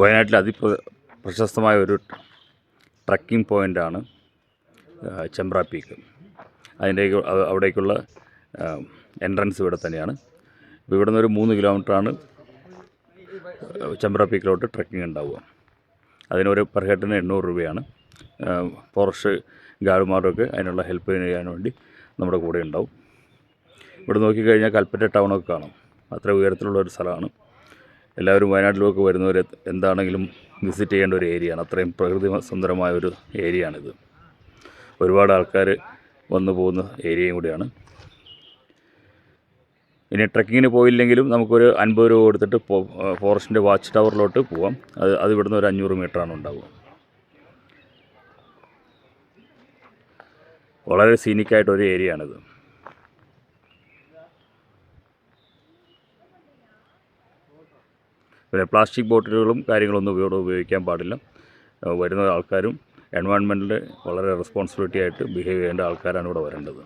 വയനാട്ടിലെ പ്രശസ്തമായ ഒരു ട്രക്കിംഗ് പോയിൻ്റാണ് ചെമ്പ്ര പീക്ക്. അവിടേക്കുള്ള എൻട്രൻസ് ഇവിടെ തന്നെയാണ്. ഇപ്പോൾ ഇവിടെ നിന്നൊരു 3 കിലോമീറ്ററാണ് ചെമ്പ്ര പീക്കിലോട്ട് ട്രക്കിംഗ് ഉണ്ടാവുക. അതിനൊരു പെർ ഹെഡിന് 800 രൂപയാണ്. ഫോറസ്റ്റ് ഗാർഡുമാരൊക്കെ അതിനുള്ള ഹെൽപ്പ് ചെയ്യാൻ വേണ്ടി നമ്മുടെ കൂടെ ഉണ്ടാവും. ഇവിടെ നോക്കിക്കഴിഞ്ഞാൽ കൽപ്പറ്റ ടൗണൊക്കെ കാണാം. അത്ര ഉയരത്തിലുള്ളൊരു സ്ഥലമാണ്. എല്ലാവരും വയനാട്ടിലൊക്കെ വരുന്നവർ എന്താണെങ്കിലും വിസിറ്റ് ചെയ്യേണ്ട ഒരു ഏരിയയാണ്. അത്രയും പ്രകൃതി സുന്ദരമായ ഒരു ഏരിയയാണിത്. ഒരുപാട് ആൾക്കാർ വന്നു പോകുന്ന ഏരിയയും കൂടിയാണ്. ഇനി ട്രക്കിങ്ങിന് പോയില്ലെങ്കിലും നമുക്കൊരു 50 രൂപ കൊടുത്തിട്ട് ഫോറസ്റ്റിൻ്റെ വാച്ച് ടവറിലോട്ട് പോവാം. അത് ഇവിടുന്ന് ഒരു 500 മീറ്ററാണ് ഉണ്ടാവുക. വളരെ സീനിക്കായിട്ടൊരു ഏരിയയാണിത്. പിന്നെ പ്ലാസ്റ്റിക് ബോട്ടിലുകളും കാര്യങ്ങളൊന്നും ഇവിടെ ഉപയോഗിക്കാൻ പാടില്ല. വരുന്ന ആൾക്കാരും എൻവയോൺമെൻറ്റിൽ വളരെ റെസ്പോൺസിബിലിറ്റി ആയിട്ട് ബിഹേവ് ചെയ്യേണ്ട ആൾക്കാരാണ് ഇവിടെ വരേണ്ടത്.